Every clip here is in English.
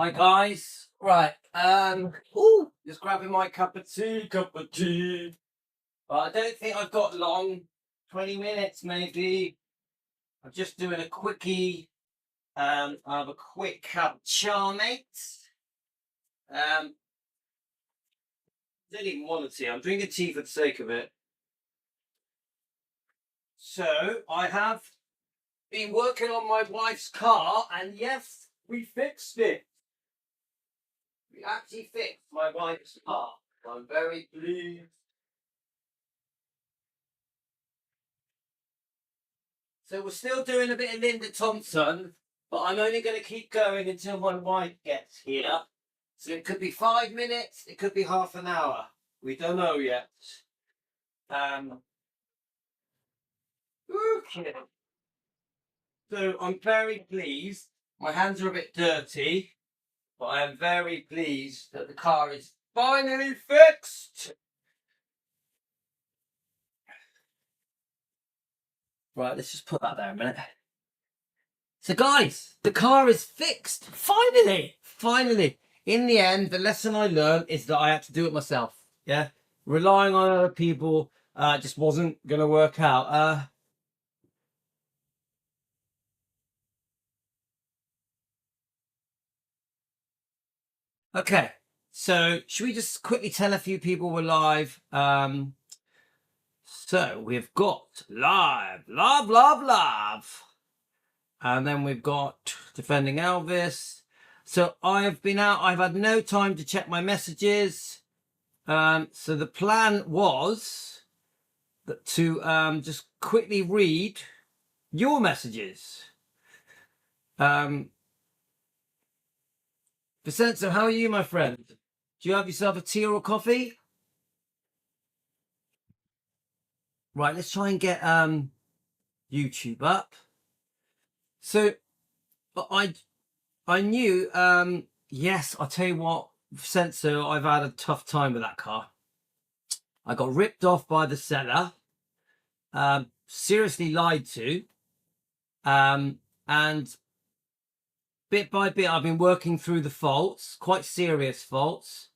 Hi guys. Right. Just grabbing my cup of tea. But I don't think I've got long. 20 minutes maybe. I'm just doing a quickie. I have a quick cup char, mate. Um, don't even want a tea. I'm drinking tea for the sake of it. So I have been working on my wife's car, and yes, we fixed it. We actually fixed my wife's car. I'm very pleased. So we're still doing a bit of Linda Thompson, but I'm only going to keep going until my wife gets here. So it could be 5 minutes, it could be half an hour. We don't know yet. Okay. So I'm very pleased. My hands are a bit dirty, but I am very pleased that the car is finally fixed. Right, let's just put that there a minute. So guys, the car is fixed. Finally. In the end, the lesson I learned is that I had to do it myself. Yeah. Relying on other people just wasn't going to work out. Okay. So should we just quickly tell a few people we're live? So we've got live. And then we've got defending Elvis. So I've been out. I've had no time to check my messages. So the plan was to just quickly read your messages. Vincenzo, how are you, my friend? Do you have yourself a tea or a coffee? Right, let's try and get YouTube up. So I knew yes, I'll tell you what, Vincenzo, I've had a tough time with that car. I got ripped off by the seller, seriously lied to, and bit by bit I've been working through the faults, quite serious faults,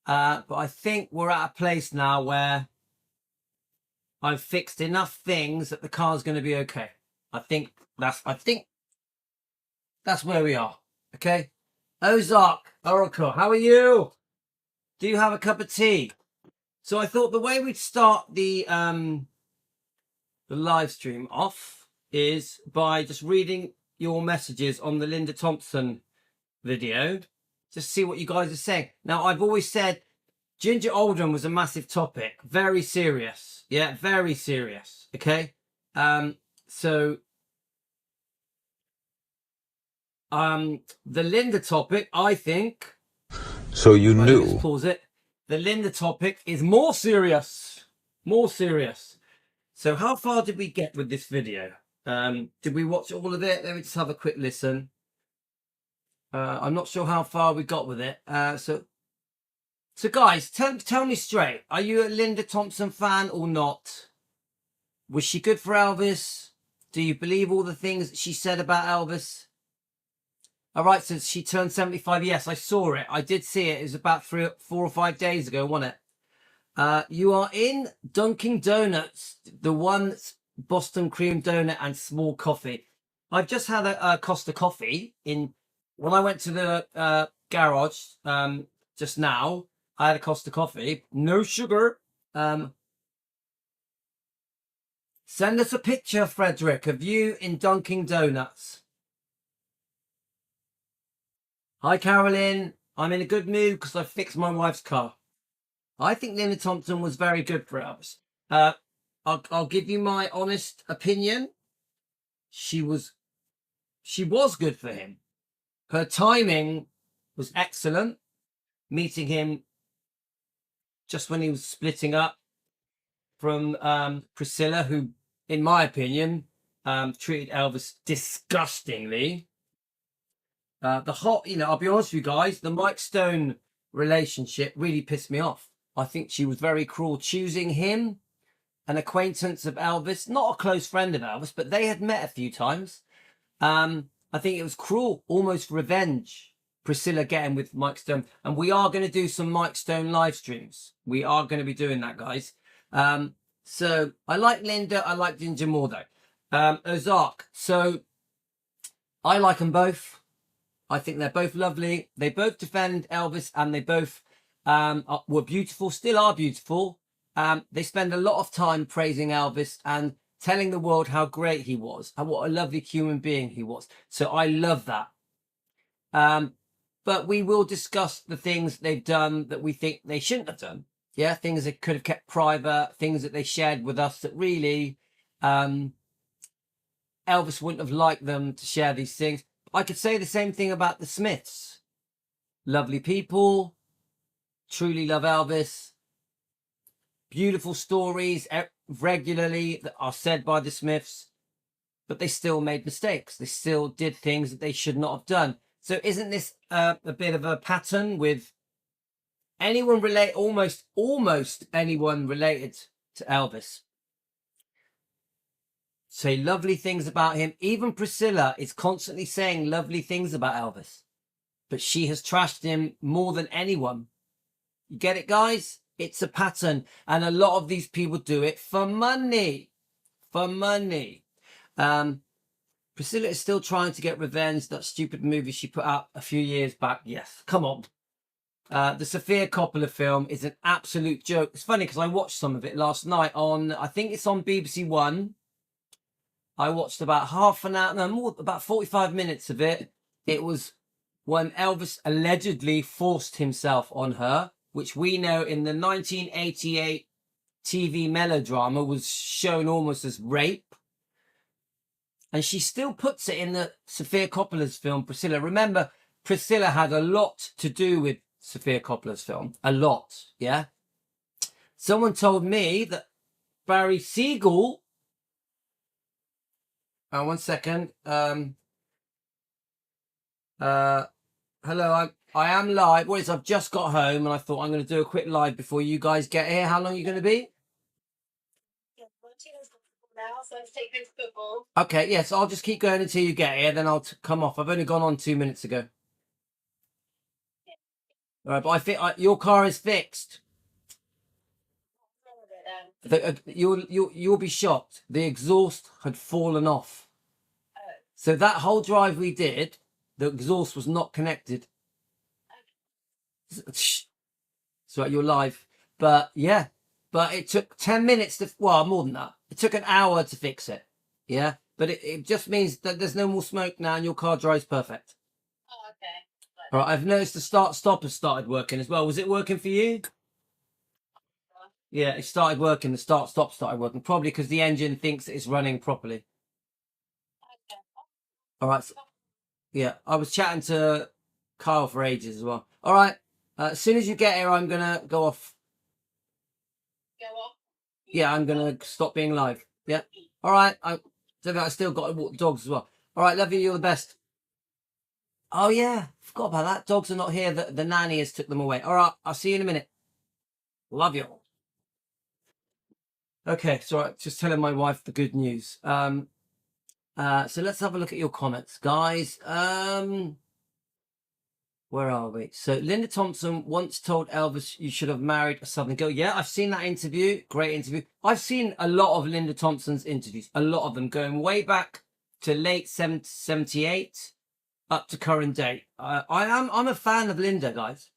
but I think we're at a place now where I've fixed enough things that the car's going to be okay. I think that's where we are. Okay, Ozark Oracle, how are you? Do you have a cup of tea? So I thought the way we'd start the live stream off is by just reading your messages on the Linda Thompson video. Just see what you guys are saying. Now, I've always said Ginger Oldham was a massive topic. Very serious. Yeah, very serious. Okay. So the Linda topic, I think. So you knew. Let's pause it. The Linda topic is more serious. More serious. So how far did we get with this video? Did we watch all of it? Let me just have a quick listen. I'm not sure how far we got with it. So guys, tell me straight. Are you a Linda Thompson fan or not? Was she good for Elvis? Do you believe all the things that she said about Elvis? All right, so she turned 75. Yes, I saw it. I did see it. It was about 4 or 5 days ago, wasn't it? You are in Dunkin' Donuts, the one Boston cream donut and small coffee. I've just had a Costa coffee when I went to the garage just now. I had a Costa coffee, no sugar. Send us a picture, Frederick, of you in Dunkin' Donuts. Hi, Carolyn. I'm in a good mood because I fixed my wife's car. I think Linda Thompson was very good for us. I'll give you my honest opinion. She was good for him. Her timing was excellent. Meeting him just when he was splitting up from Priscilla, who, in my opinion, treated Elvis disgustingly. I'll be honest with you guys, the Mike Stone relationship really pissed me off. I think she was very cruel, choosing him, an acquaintance of Elvis, not a close friend of Elvis, but they had met a few times. I think it was cruel, almost revenge. Priscilla getting with Mike Stone. And we are going to do some Mike Stone live streams. We are going to be doing that, guys. So I like Linda. I like Ginger more, though. Ozark. So I like them both. I think they're both lovely. They both defend Elvis, and they both were beautiful, still are beautiful. They spend a lot of time praising Elvis and telling the world how great he was and what a lovely human being he was. So I love that. But we will discuss the things they've done that we think they shouldn't have done. Yeah, things they could have kept private, things that they shared with us that really Elvis wouldn't have liked them to share these things. I could say the same thing about the Smiths. Lovely people, truly love Elvis. Beautiful stories regularly that are said by the Smiths, but they still made mistakes. They still did things that they should not have done. So isn't this a bit of a pattern with anyone almost anyone related to Elvis? Say lovely things about him. Even Priscilla is constantly saying lovely things about Elvis, but she has trashed him more than anyone. You get it, guys? It's a pattern, and a lot of these people do it for money. For money. Priscilla is still trying to get revenge. That stupid movie she put out a few years back. Yes, come on. The Sofia Coppola film is an absolute joke. It's funny because I watched some of it last night on, I think it's on BBC One. I watched about half an hour, no more, about 45 minutes of it. It was when Elvis allegedly forced himself on her, which we know in the 1988 TV melodrama was shown almost as rape. And she still puts it in the Sofia Coppola's film, Priscilla. Remember, Priscilla had a lot to do with Sofia Coppola's film. A lot, yeah? Someone told me that Barry Siegel... one second. Hello, I am live. What is, I've just got home and I thought I'm going to do a quick live before you guys get here. How long are you going to be? Now, so let's take this football. Okay, yes, I'll just keep going until you get here, then I'll come off. I've only gone on 2 minutes ago. All right, but I think your car is fixed. You'll be shocked. The exhaust had fallen off. So that whole drive we did, the exhaust was not connected. So you're live, but yeah. But it took 10 minutes to, well, more than that. It took an hour to fix it. Yeah. But it just means that there's no more smoke now and your car drives perfect. Oh, okay. All right. I've noticed the start-stop has started working as well. Was it working for you? Yeah, it started working. The start-stop started working. Probably because the engine thinks it's running properly. Okay. All right. So, yeah. I was chatting to Kyle for ages as well. All right. As soon as you get here, I'm going to go off. Go off. Yeah, I'm going to stop being live. Yeah. All right. I still got to walk the dogs as well. All right. Love you. You're the best. Oh, yeah. Forgot about that. Dogs are not here. The nanny has took them away. All right. I'll see you in a minute. Love you. Okay. So just telling my wife the good news. So let's have a look at your comments, guys. Where are we? So Linda Thompson once told Elvis you should have married a Southern girl. Yeah, I've seen that interview. Great interview. I've seen a lot of Linda Thompson's interviews. A lot of them going way back to late 78 up to current day. I'm a fan of Linda, guys.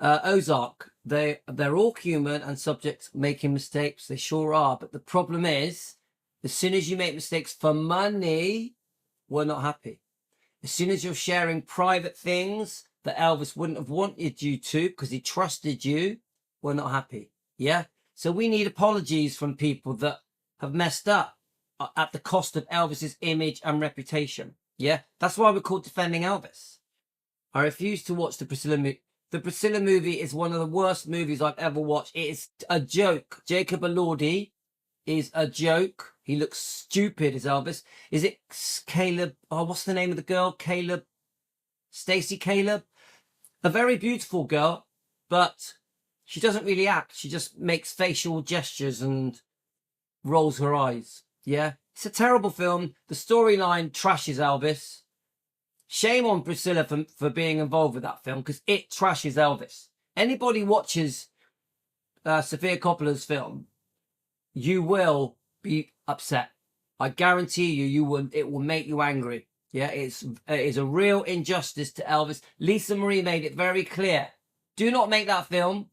Ozark. They're all human and subject to making mistakes. They sure are. But the problem is, as soon as you make mistakes for money, we're not happy. As soon as you're sharing private things that Elvis wouldn't have wanted you to because he trusted you, we're not happy. Yeah? So we need apologies from people that have messed up at the cost of Elvis's image and reputation. Yeah? That's why we're called Defending Elvis. I refuse to watch the Priscilla movie. The Priscilla movie is one of the worst movies I've ever watched. It is a joke. Jacob Elordi is a joke. He looks stupid as Elvis. Is it Caleb? Oh, what's the name of the girl? Caleb? Stacey Caleb? A very beautiful girl, but she doesn't really act. She just makes facial gestures and rolls her eyes. Yeah? It's a terrible film. The storyline trashes Elvis. shame on Priscilla for being involved with that film, because it trashes Elvis. Anybody watches Sofia Coppola's film, you will be upset. I guarantee you it will make you angry. Yeah, it is a real injustice to Elvis. Lisa Marie made it very clear. Do not make that film.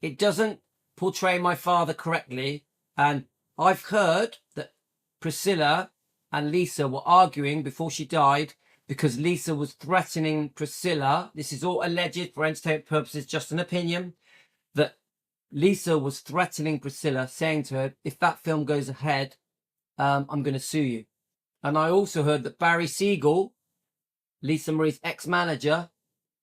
It doesn't portray my father correctly. And I've heard that Priscilla and Lisa were arguing before she died because Lisa was threatening Priscilla. This is all alleged for entertainment purposes, just an opinion. That Lisa was threatening Priscilla, saying to her, if that film goes ahead, I'm going to sue you. And I also heard that Barry Siegel, Lisa Marie's ex-manager,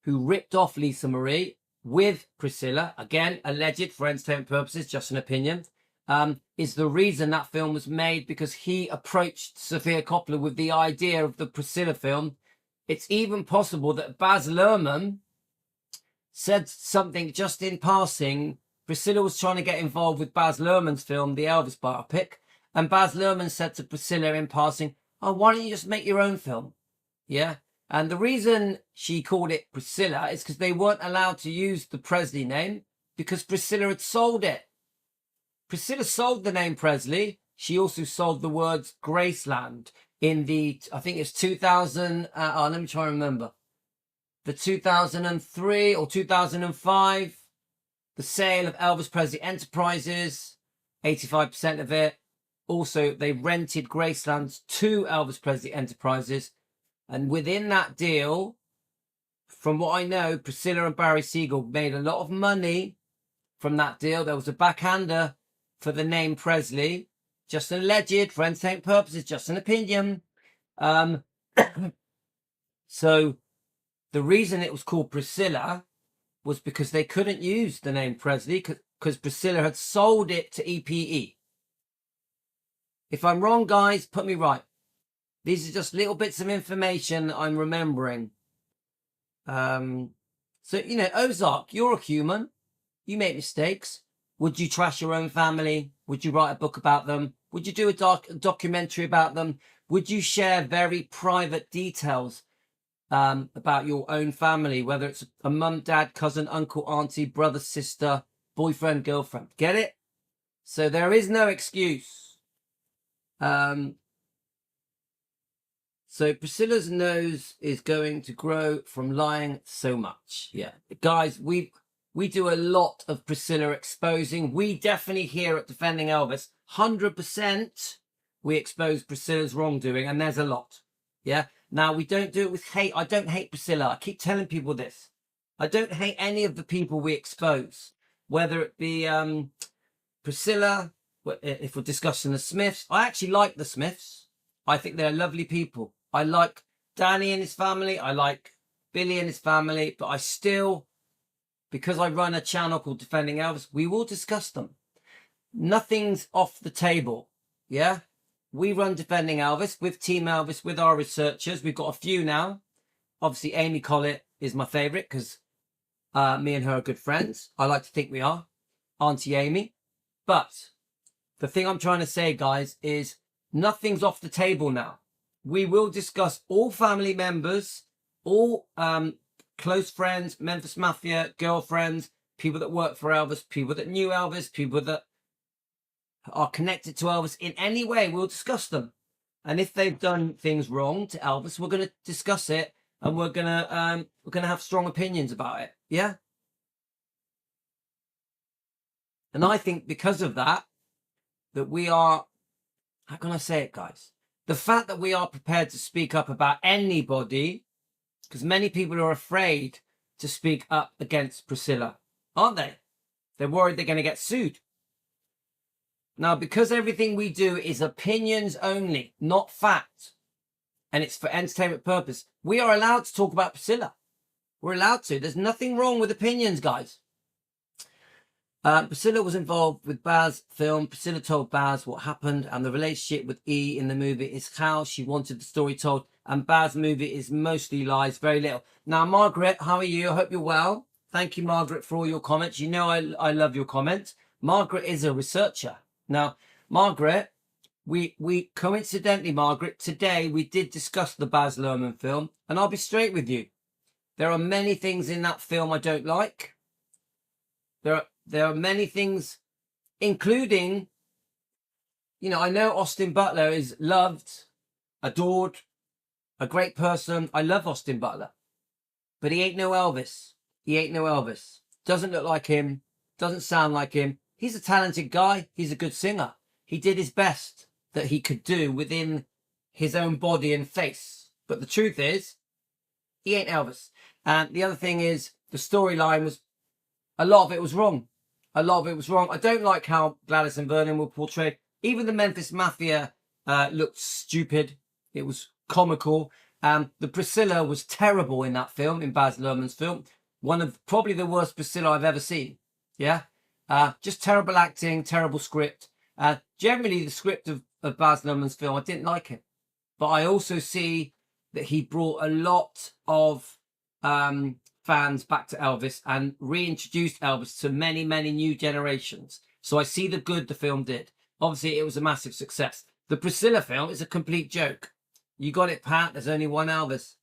who ripped off Lisa Marie with Priscilla, again, alleged for entertainment purposes, just an opinion, is the reason that film was made, because he approached Sofia Coppola with the idea of the Priscilla film. It's even possible that Baz Luhrmann said something just in passing. Priscilla was trying to get involved with Baz Luhrmann's film, the Elvis biopic, and Baz Luhrmann said to Priscilla in passing, oh, why don't you just make your own film? Yeah. And the reason she called it Priscilla is because they weren't allowed to use the Presley name because Priscilla had sold it. Priscilla sold the name Presley. She also sold the words Graceland in the, I think it's 2000, let me try and remember. The 2003 or 2005, the sale of Elvis Presley Enterprises, 85% of it. Also, they rented Graceland to Elvis Presley Enterprises. And within that deal, from what I know, Priscilla and Barry Siegel made a lot of money from that deal. There was a backhander for the name Presley, just an alleged for entertainment purposes, just an opinion. So the reason it was called Priscilla was because they couldn't use the name Presley because Priscilla had sold it to EPE. If I'm wrong, guys, put me right. These are just little bits of information that I'm remembering. So, you know, Ozark, you're a human. You make mistakes. Would you trash your own family? Would you write a book about them? Would you do a documentary about them? Would you share very private details about your own family, whether it's a mum, dad, cousin, uncle, auntie, brother, sister, boyfriend, girlfriend? Get it? So there is no excuse. So Priscilla's nose is going to grow from lying so much. Yeah, guys, we do a lot of Priscilla exposing. We definitely here at Defending Elvis, 100% we expose Priscilla's wrongdoing, and there's a lot. Yeah. Now, we don't do it with hate. I don't hate Priscilla. I keep telling people this. I don't hate any of the people we expose, whether it be Priscilla, if we're discussing the Smiths. I actually like the Smiths. I think they're lovely people. I like Danny and his family. I like Billy and his family. But I still, because I run a channel called Defending Elvis, we will discuss them. Nothing's off the table. Yeah? We run Defending Elvis with Team Elvis, with our researchers. We've got a few now. Obviously, Amy Collett is my favourite because me and her are good friends. I like to think we are. Auntie Amy. But the thing I'm trying to say, guys, is nothing's off the table now. We will discuss all family members, all close friends, Memphis Mafia, girlfriends, people that work for Elvis, people that knew Elvis, people that are connected to Elvis in any way. We'll discuss them. And if they've done things wrong to Elvis, we're going to discuss it, and we're going to have strong opinions about it. Yeah? And I think because of that we are, how can I say it, guys? The fact that we are prepared to speak up about anybody, because many people are afraid to speak up against Priscilla, aren't they? They're worried they're going to get sued. Now, because everything we do is opinions only, not fact, and it's for entertainment purpose, we are allowed to talk about Priscilla. We're allowed to. There's nothing wrong with opinions, guys. Priscilla was involved with Baz film. Priscilla told Baz what happened, and the relationship with E in the movie is how she wanted the story told. And Baz movie is mostly lies, very little. Now, Margaret, how are you? I hope you're well. Thank you, Margaret, for all your comments. You know I love your comments. Margaret is a researcher. Now, Margaret we coincidentally, Margaret, today we did discuss the Baz Luhrmann film, and I'll be straight with you. There are many things in that film I don't like. There are many things, including, you know, I know Austin Butler is loved, adored, a great person. I love Austin Butler, but he ain't no Elvis. He ain't no Elvis. Doesn't look like him. Doesn't sound like him. He's a talented guy. He's a good singer. He did his best that he could do within his own body and face. But the truth is, he ain't Elvis. And the other thing is, the storyline was, a lot of it was wrong. A lot of it was wrong. I don't like how Gladys and Vernon were portrayed. Even the Memphis Mafia looked stupid. It was comical. The Priscilla was terrible in that film, in Baz Luhrmann's film. One of probably the worst Priscilla I've ever seen. Yeah? Just terrible acting, terrible script. Generally, the script of Baz Luhrmann's film, I didn't like it. But I also see that he brought a lot of fans back to Elvis and reintroduced Elvis to many, many new generations. So I see the good the film did. Obviously, it was a massive success. The Priscilla film is a complete joke. You got it, Pat. There's only one Elvis.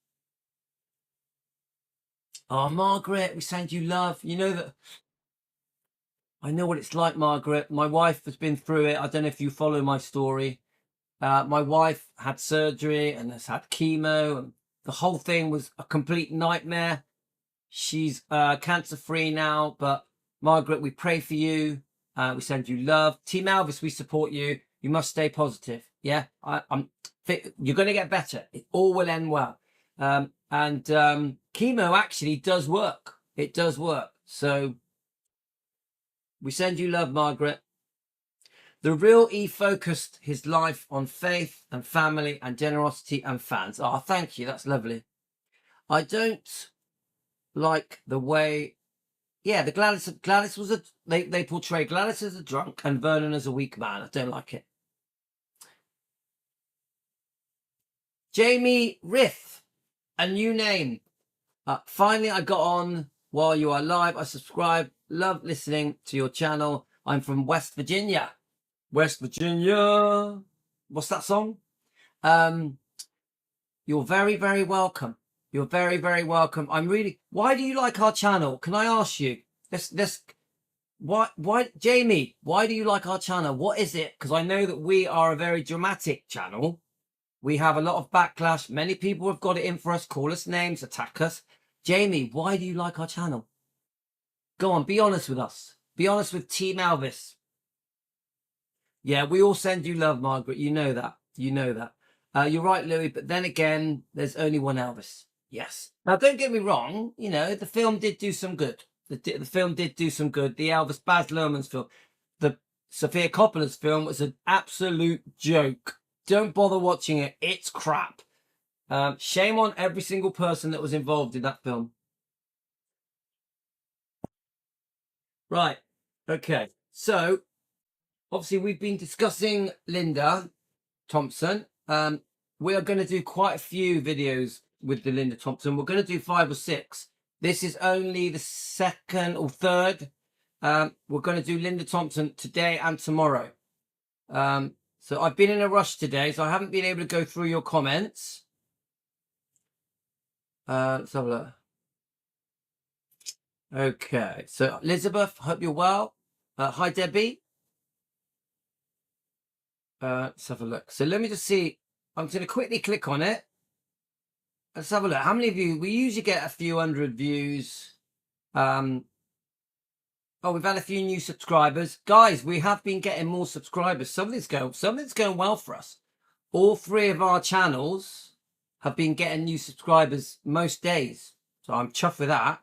Oh, Margaret, we send you love. You know that... I know what it's like, Margaret. My wife has been through it. I don't know if you follow my story. My wife had surgery and has had chemo, and the whole thing was a complete nightmare. She's cancer-free now, but Margaret, we pray for you. We send you love. Team Elvis, we support you. You must stay positive. Yeah, you're going to get better. It all will end well. Chemo actually does work. It does work. So we send you love, Margaret. The real E focused his life on faith and family and generosity and fans. Oh, thank you. That's lovely. I don't like the way... Yeah, the Gladys was they portray Gladys as a drunk and Vernon as a weak man. I don't like it. Jamie Riff, a new name. Finally, I got on while you are live. I subscribe. Love listening to your channel. I'm from West Virginia. West Virginia. What's that song? You're very, very welcome. You're very, very welcome. Why do you like our channel? Can I ask you? Why, Jamie, why do you like our channel? What is it? Because I know that we are a very dramatic channel. We have a lot of backlash. Many people have got it in for us, call us names, attack us. Jamie, why do you like our channel? Go on, be honest with us. Be honest with Team Elvis. Yeah, we all send you love, Margaret. You know that. You know that. You're right, Louis, but then again, there's only one Elvis. Yes. Now, don't get me wrong. You know, the film did do some good. The film did do some good. The Elvis Baz Luhrmann's film. The Sofia Coppola's film was an absolute joke. Don't bother watching it. It's crap. Shame on every single person that was involved in that film. Right. Okay. So, obviously, we've been discussing Linda Thompson. We are going to do quite a few videos with the Linda Thompson. We're going to do 5 or 6. This is only the second or third. We're going to do Linda Thompson today and tomorrow. So I've been in a rush today, so I haven't been able to go through your comments. Let's have a look. Okay, so Elizabeth, hope you're well. Hi, Debbie. Let's have a look. So let me just see. I'm going to quickly click on it. Let's have a look. How many of you? We usually get a few hundred views. Oh, we've had a few new subscribers. Guys, we have been getting more subscribers. Something's going well for us. All 3 of our channels have been getting new subscribers most days. So I'm chuffed with that.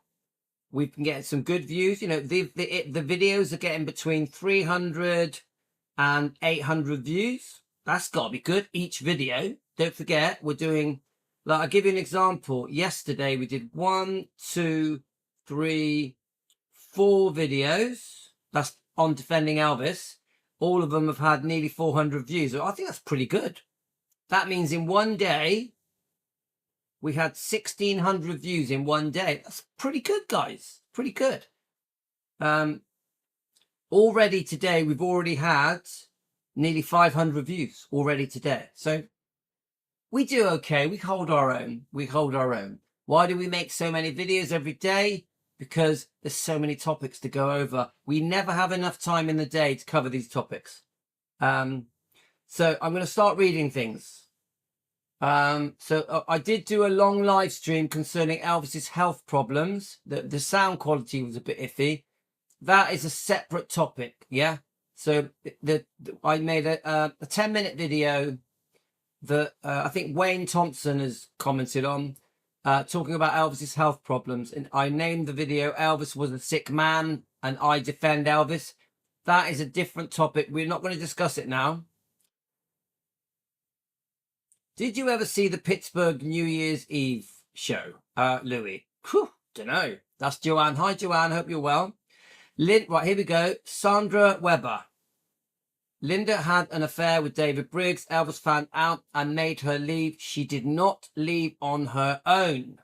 We've been getting some good views. You know, the videos are getting between 300 and 800 views. That's got to be good. Each video. Don't forget, we're doing... Like, I'll give you an example. Yesterday, we did 1, 2, 3... 4 videos that's on defending Elvis. All of them have had nearly 400 views. I think that's pretty good. That means in one day we had 1,600 views in one day. That's pretty good, guys. Pretty good. Already today we've already had nearly 500 views already today. So we do okay. We hold our own. We hold our own. Why do we make so many videos every day? Because there's so many topics to go over. We never have enough time in the day to cover these topics. So I'm going to start reading things. I did do a long live stream concerning Elvis's health problems. The sound quality was a bit iffy. That is a separate topic. Yeah. So I made a 10-minute video that I think Wayne Thompson has commented on, talking about Elvis's health problems. And I named the video Elvis Was a Sick Man and I Defend Elvis. That is a different topic. We're not going to discuss it now. Did you ever see the Pittsburgh New Year's Eve show, Louis? Don't know. That's Joanne. Hi, Joanne. Hope you're well. Right, here we go. Sandra Weber. Linda had an affair with David Briggs. Elvis found out and made her leave. She did not leave on her own.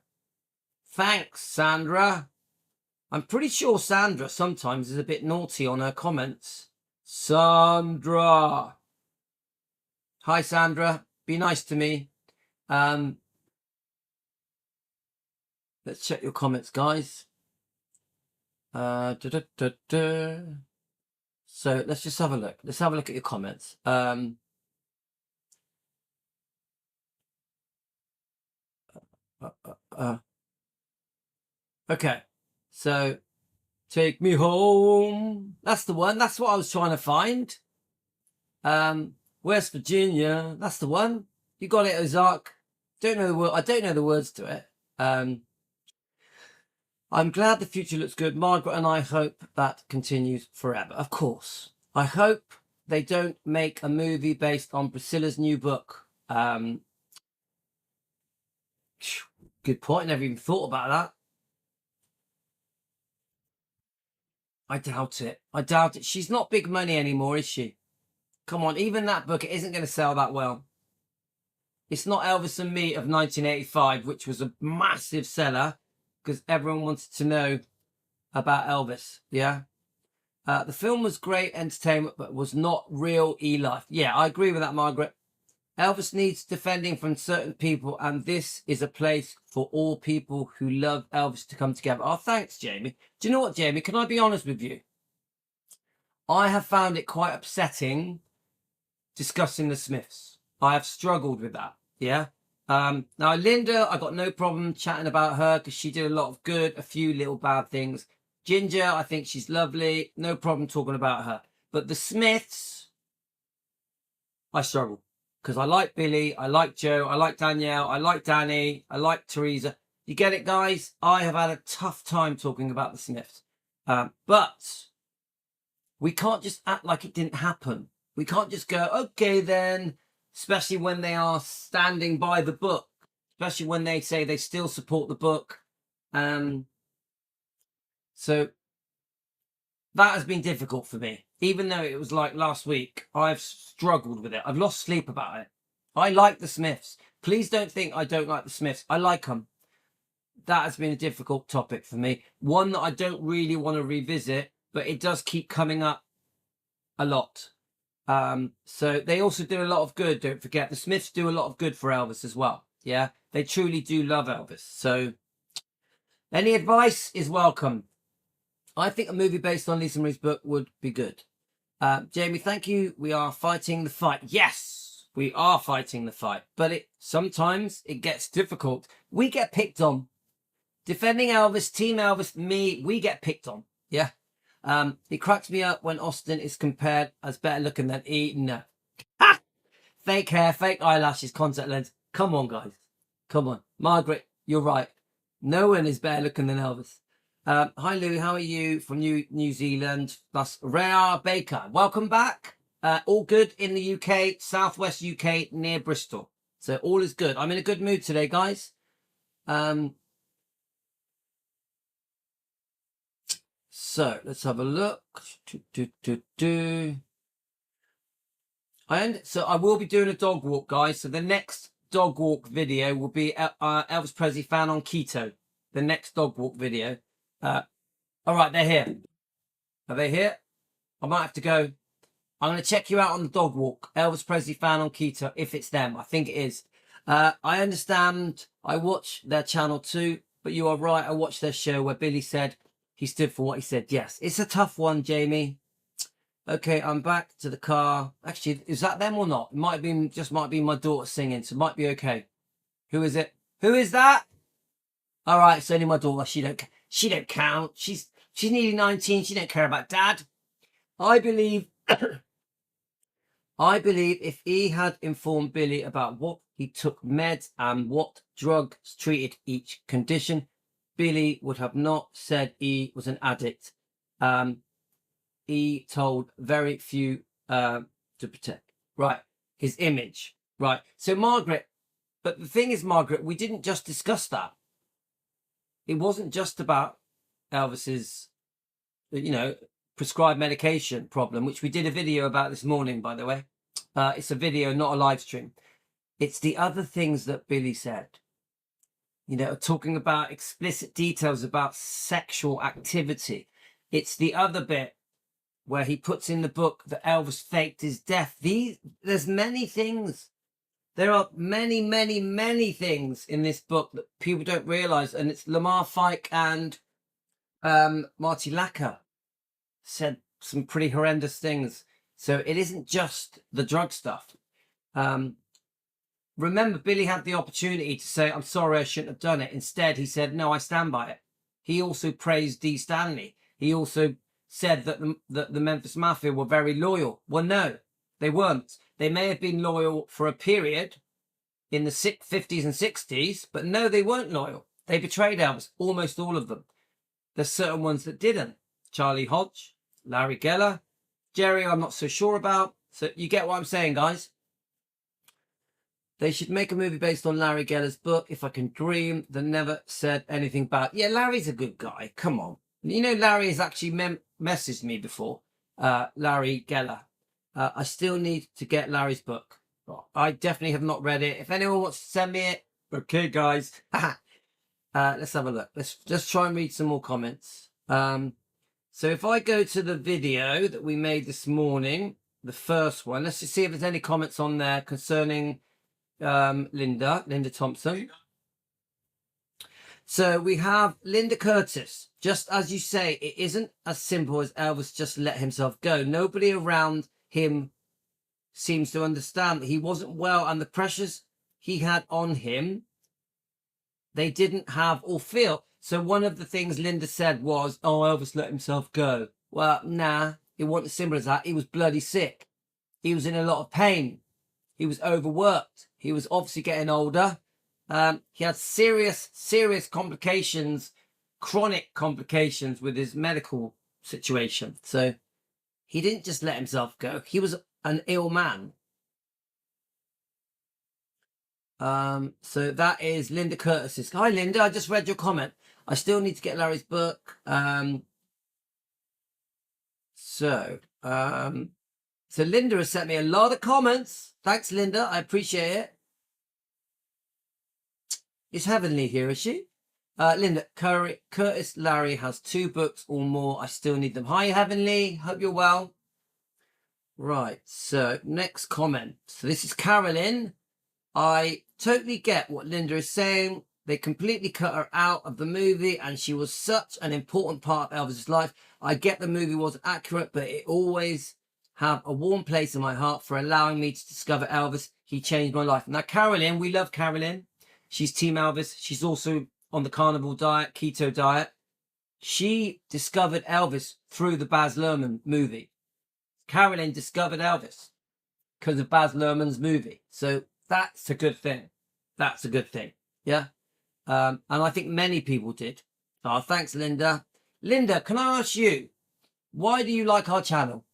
Thanks, Sandra. I'm pretty sure Sandra sometimes is a bit naughty on her comments. Sandra. Hi, Sandra. Be nice to me. Let's check your comments, guys. So let's just have a look. Let's have a look at your comments. Okay. So take me home. That's the one. That's what I was trying to find. West Virginia. That's the one. You got it, Ozark. Don't know the word. I don't know the words to it. I'm glad the future looks good. Margaret and I hope that continues forever. Of course. I hope they don't make a movie based on Priscilla's new book. Good point. Never even thought about that. I doubt it. I doubt it. She's not big money anymore, is she? Come on. Even that book, it isn't going to sell that well. It's not Elvis and Me of 1985, which was a massive seller because everyone wanted to know about Elvis. Yeah. The film was great entertainment, but was not real e-life. Yeah, I agree with that, Margaret. Elvis needs defending from certain people, and this is a place for all people who love Elvis to come together. Oh, thanks, Jamie. Do you know what, Jamie? Can I be honest with you? I have found it quite upsetting discussing the Smiths. I have struggled with that. Yeah. Now, Linda, I got no problem chatting about her because she did a lot of good, a few little bad things. Ginger, I think she's lovely. No problem talking about her. But the Smiths, I struggle because I like Billy, I like Joe, I like Danielle, I like Danny, I like Teresa. You get it, guys? I have had a tough time talking about the Smiths. But we can't just act like it didn't happen. We can't just go, okay, then, especially when they are standing by the book, especially when they say they still support the book. So that has been difficult for me. Even though it was like last week, I've struggled with it. I've lost sleep about it. I like the Smiths. Please don't think I don't like the Smiths. I like them. That has been a difficult topic for me. One that I don't really want to revisit, but it does keep coming up a lot. So they also do a lot of good. Don't forget, the Smiths do a lot of good for Elvis as well. Yeah, they truly do love Elvis. So any advice is welcome. I think a movie based on Lisa Marie's book would be good. Jamie, thank you. We are fighting the fight. Yes, we are fighting the fight. But sometimes it gets difficult. We get picked on. Defending Elvis, Team Elvis, me, we get picked on. Yeah. It cracks me up when Austin is compared as better looking than No. Ha! Fake hair, fake eyelashes, contact lens. Come on, guys. Come on. Margaret, you're right. No one is better looking than Elvis. Hi, Lou. How are you from New Zealand? That's Rhea Baker. Welcome back. All good in the UK, southwest UK, near Bristol. So all is good. I'm in a good mood today, guys. So let's have a look. So I will be doing a dog walk, guys. So the next dog walk video will be Elvis Presley fan on keto. The next dog walk video. All right, they're here. Are they here? I might have to go I'm going to check you out on the dog walk. Elvis Presley fan on keto, if it's them. I think it is. I understand. I watch their channel too, but you are right. I watched their show where Billy said he stood for what he said. Yes, it's a tough one, Jamie. Okay, I'm back to the car. Actually, is that them or not? It might be my daughter singing, so it might be okay. Who is it? Who is that? All right, it's only my daughter. She don't count. She's nearly 19. She don't care about dad. I believe if he had informed Billy about what he took meds and what drugs treated each condition, Billy would have not said he was an addict. He told very few to protect. Right. His image. Right. So Margaret, but the thing is, Margaret, we didn't just discuss that. It wasn't just about Elvis's, prescribed medication problem, which we did a video about this morning, by the way. It's a video, not a live stream. It's the other things that Billy said. Talking about explicit details about sexual activity. It's the other bit where he puts in the book that Elvis faked his death. There's many things. There are many, many, many things in this book that people don't realise. And it's Lamar Fike and Marty Lacker said some pretty horrendous things. So it isn't just the drug stuff. Remember, Billy had the opportunity to say, I'm sorry, I shouldn't have done it. Instead, he said, no, I stand by it. He also praised Dee Stanley. He also said that the Memphis Mafia were very loyal. Well, no, they weren't. They may have been loyal for a period in the 50s and 60s, but no, they weren't loyal. They betrayed Elvis, almost all of them. There's certain ones that didn't. Charlie Hodge, Larry Geller, Jerry, I'm not so sure about. So you get what I'm saying, guys? They should make a movie based on Larry Geller's book, If I Can Dream. They never said anything bad. Yeah, Larry's a good guy. Come on. Larry has actually messaged me before. Larry Geller. I still need to get Larry's book. I definitely have not read it. If anyone wants to send me it, okay, guys. Let's have a look. Let's try and read some more comments. So if I go to the video that we made this morning, the first one, let's just see if there's any comments on there concerning Linda Thompson. So we have Linda Curtis. Just as you say, it isn't as simple as Elvis just let himself go. Nobody around him seems to understand that he wasn't well, and the pressures he had on him, they didn't have or feel. So one of the things Linda said was, oh, Elvis let himself go. Well, nah, it wasn't as simple as that. He was bloody sick. He was in a lot of pain. He was overworked. He was obviously getting older. He had serious complications, chronic complications with his medical situation. So he didn't just let himself go. He was an ill man. So that is Linda Curtis's. Hi, Linda. I just read your comment. I still need to get Larry's book. So Linda has sent me a lot of comments. Thanks, Linda. I appreciate it. Is Heavenly here, is she? Linda, Curtis Larry has 2 books or more. I still need them. Hi, Heavenly. Hope you're well. Right. So next comment. So this is Carolyn. I totally get what Linda is saying. They completely cut her out of the movie, and she was such an important part of Elvis's life. I get the movie wasn't accurate, but it always have a warm place in my heart for allowing me to discover Elvis. He changed my life. Now, Carolyn, we love Carolyn. She's Team Elvis. She's also on the carnivore diet, keto diet. She discovered Elvis through the Baz Luhrmann movie. Carolyn discovered Elvis because of Baz Luhrmann's movie. So that's a good thing. That's a good thing. Yeah. And I think many people did. Oh, thanks, Linda. Linda, can I ask you, why do you like our channel?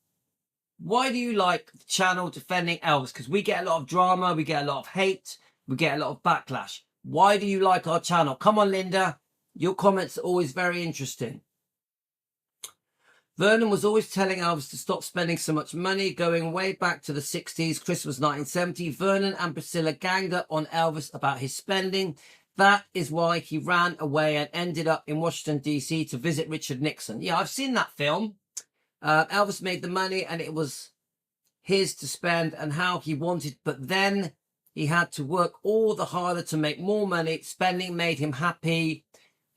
Why do you like the channel defending Elvis? Because we get a lot of drama, we get a lot of hate, we get a lot of backlash. Why do you like our channel? Come on, Linda. Your comments are always very interesting. Vernon was always telling Elvis to stop spending so much money, going way back to the 60s, Christmas 1970. Vernon and Priscilla ganged up on Elvis about his spending. That is why he ran away and ended up in Washington, D.C. to visit Richard Nixon. Yeah, I've seen that film. Elvis made the money, and it was his to spend and how he wanted, but then he had to work all the harder to make more money. Spending made him happy,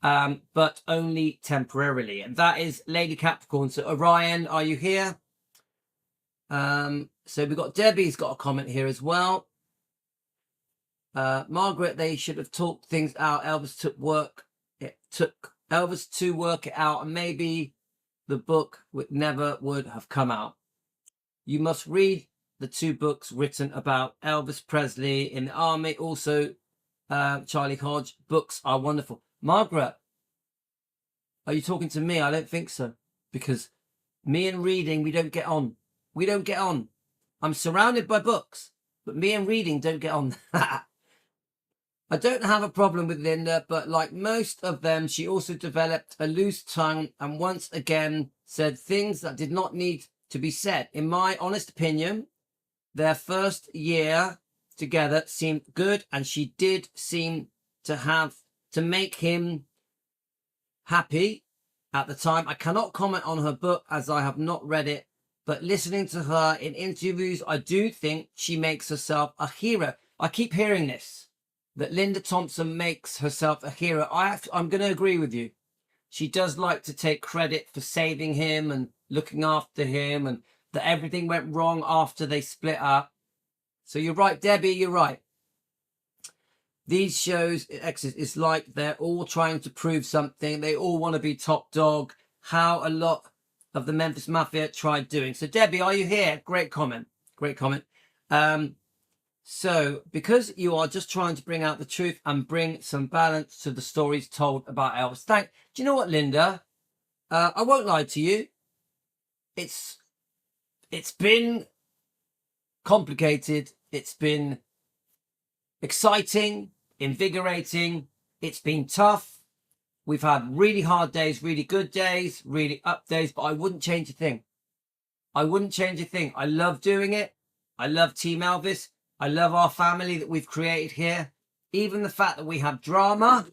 but only temporarily. And that is Lady Capricorn. So Orion, are you here? So we've got Debbie's got a comment here as well. Margaret, they should have talked things out. Elvis took work. It took Elvis to work it out, and maybe the book never would have come out. You must read the 2 books written about Elvis Presley in the army. Also, Charlie Hodge. Books are wonderful. Margaret, are you talking to me? I don't think so. Because me and reading, we don't get on. We don't get on. I'm surrounded by books, but me and reading don't get on. I don't have a problem with Linda, but like most of them, she also developed a loose tongue and once again said things that did not need to be said. In my honest opinion, their first year together seemed good, and she did seem to make him happy at the time. I cannot comment on her book as I have not read it, but listening to her in interviews, I do think she makes herself a hero. I keep hearing this, that Linda Thompson makes herself a hero. I'm going to agree with you. She does like to take credit for saving him and looking after him, and that everything went wrong after they split up. So you're right, Debbie, you're right. These shows, it's like they're all trying to prove something. They all want to be top dog. How a lot of the Memphis Mafia tried doing. So Debbie, are you here? Great comment. Great comment. So because you are just trying to bring out the truth and bring some balance to the stories told about Elvis. Do you know what, Linda? I won't lie to you. It's been complicated. It's been exciting, invigorating. It's been tough. We've had really hard days, really good days, really up days, but I wouldn't change a thing. I wouldn't change a thing. I love doing it. I love Team Elvis. I love our family that we've created here. Even the fact that we have drama.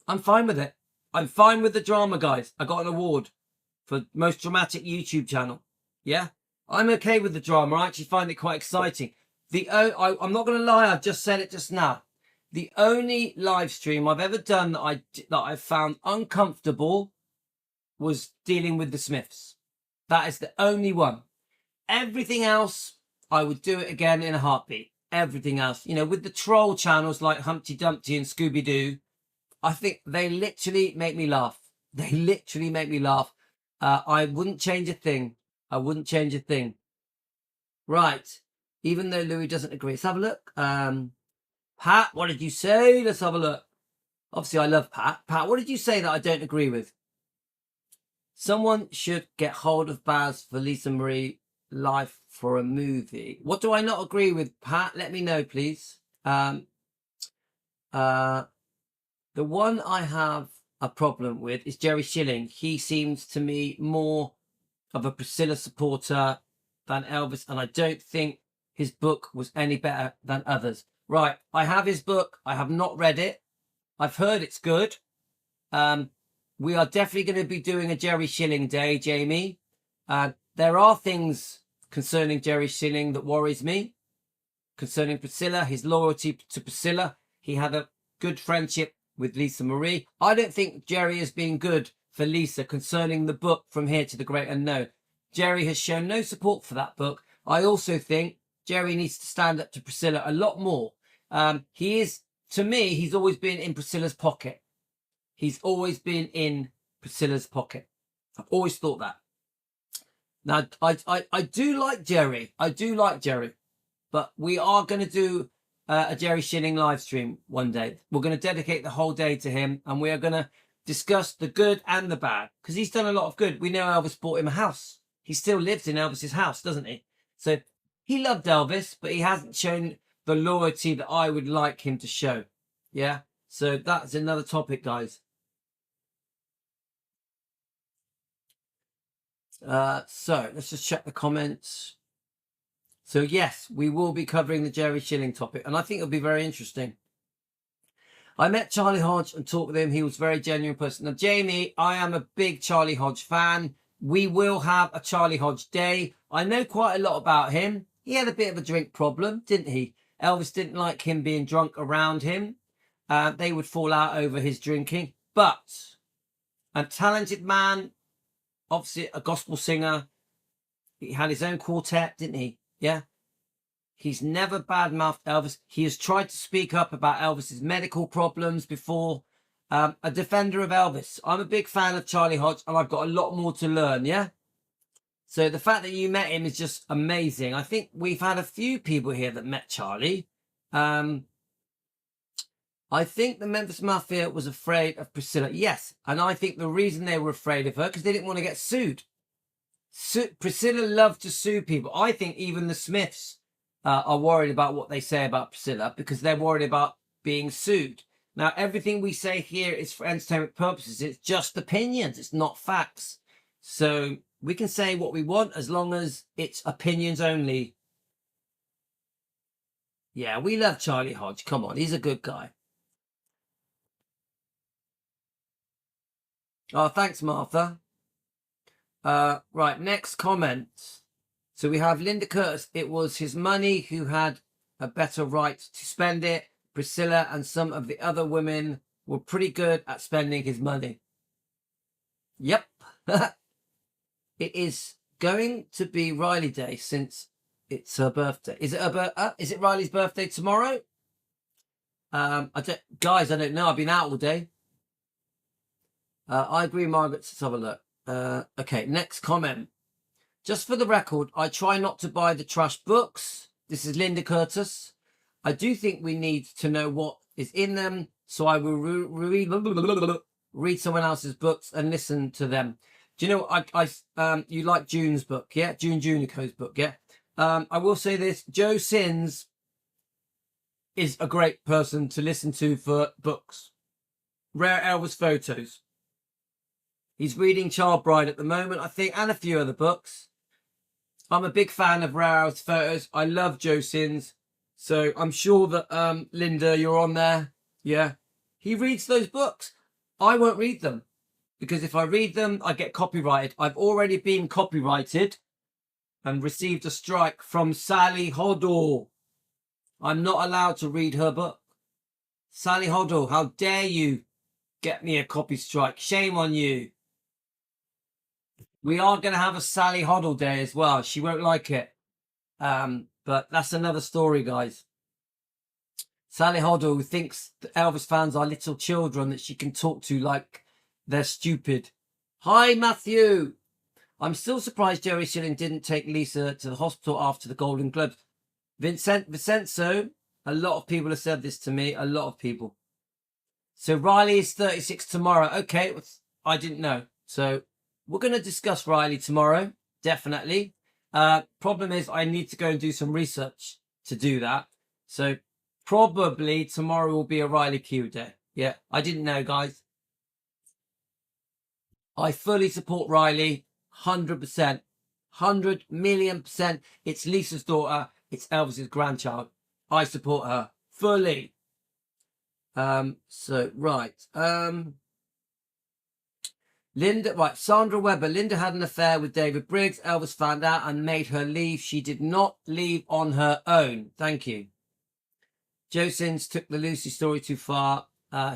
I'm fine with it. I'm fine with the drama, guys. I got an award for most dramatic YouTube channel. Yeah? I'm okay with the drama. I actually find it quite exciting. I'm not going to lie. I've just said it just now. The only live stream I've ever done that I found uncomfortable was dealing with the Smiths. That is the only one. Everything else, I would do it again in a heartbeat. Everything else, with the troll channels like Humpty Dumpty and Scooby Doo, I think they literally make me laugh. They literally make me laugh. I wouldn't change a thing. I wouldn't change a thing. Right. Even though Louis doesn't agree. Let's have a look. Pat, what did you say? Let's have a look. Obviously, I love Pat. Pat, what did you say that I don't agree with? Someone should get hold of Baz for Lisa Marie life for a movie. What do I not agree with, Pat? Let me know, please. The one I have a problem with is Jerry Schilling. He seems to me more of a Priscilla supporter than Elvis, and I don't think his book was any better than others. Right, I have his book. I have not read it. I've heard it's good. We are definitely going to be doing a Jerry Schilling day, Jamie. There are things concerning Jerry Schilling that worries me. Concerning Priscilla, his loyalty to Priscilla. He had a good friendship with Lisa Marie. I don't think Jerry has been good for Lisa concerning the book From Here to the Great Unknown. Jerry has shown no support for that book. I also think Jerry needs to stand up to Priscilla a lot more. To me, he's always been in Priscilla's pocket. He's always been in Priscilla's pocket. I've always thought that. Now, I do like Jerry. I do like Jerry. But we are going to do a Jerry Schilling live stream one day. We're going to dedicate the whole day to him. And we are going to discuss the good and the bad. Because he's done a lot of good. We know Elvis bought him a house. He still lives in Elvis's house, doesn't he? So he loved Elvis, but he hasn't shown the loyalty that I would like him to show. Yeah? So that's another topic, guys. So let's just check the comments. So yes, we will be covering the Jerry Schilling topic, and I think it'll be very interesting. I met Charlie Hodge and talked with him. He was a very genuine person. Now, Jamie, I am a big Charlie Hodge fan. We will have a Charlie Hodge day. I know quite a lot about him. He had a bit of a drink problem, didn't he? Elvis didn't like him being drunk around him. They would fall out over his drinking. But a talented man, obviously a gospel singer. He had his own quartet, didn't he? Yeah. He's never badmouthed Elvis. He has tried to speak up about Elvis's medical problems before. A defender of Elvis. I'm a big fan of Charlie Hodge, and I've got a lot more to learn, yeah? So the fact that you met him is just amazing. I think we've had a few people here that met Charlie. I think the Memphis Mafia was afraid of Priscilla. Yes, and I think the reason they were afraid of her because they didn't want to get sued. Priscilla loved to sue people. I think even the Smiths are worried about what they say about Priscilla because they're worried about being sued. Now, everything we say here is for entertainment purposes. It's just opinions. It's not facts. So we can say what we want as long as it's opinions only. Yeah, we love Charlie Hodge. Come on, he's a good guy. Oh, thanks, Martha. Right, next comment. So we have Linda Curtis. It was his money who had a better right to spend it. Priscilla and some of the other women were pretty good at spending his money. Yep. It is going to be Riley Day since it's her birthday. Is it Riley's birthday tomorrow? Guys, I don't know. I've been out all day. I agree, Margaret. Let's have a look. Okay, next comment. Just for the record, I try not to buy the trash books. This is Linda Curtis. I do think we need to know what is in them, so I will read someone else's books and listen to them. Do you know you like June's book, yeah? June Junico's book, yeah? I will say this, Joe Sins is a great person to listen to for books. Rare Elvis Photos. He's reading Child Bride at the moment, I think, and a few other books. I'm a big fan of Rare Elvis Photos. I love Joe Sins. So I'm sure that, Linda, you're on there. Yeah. He reads those books. I won't read them because if I read them, I get copyrighted. I've already been copyrighted and received a strike from Sally Hoddle. I'm not allowed to read her book. Sally Hoddle, how dare you get me a copy strike? Shame on you. We are going to have a Sally Hoddle day as well. She won't like it. But that's another story, guys. Sally Hoddle, who thinks that Elvis fans are little children that she can talk to like they're stupid. Hi, Matthew. I'm still surprised Jerry Schilling didn't take Lisa to the hospital after the Golden Globes. Vincenzo, a lot of people have said this to me. A lot of people. So Riley is 36 tomorrow. Okay, I didn't know. So we're going to discuss Riley tomorrow. Definitely. Problem is I need to go and do some research to do that. So probably tomorrow will be a Riley Q day. Yeah, I didn't know, guys. I fully support Riley. 100%. 100 million %. It's Lisa's daughter. It's Elvis's grandchild. I support her fully. Sandra Webber. Linda had an affair with David Briggs. Elvis found out and made her leave. She did not leave on her own. Thank you. Joe Sins took the Lucy story too far.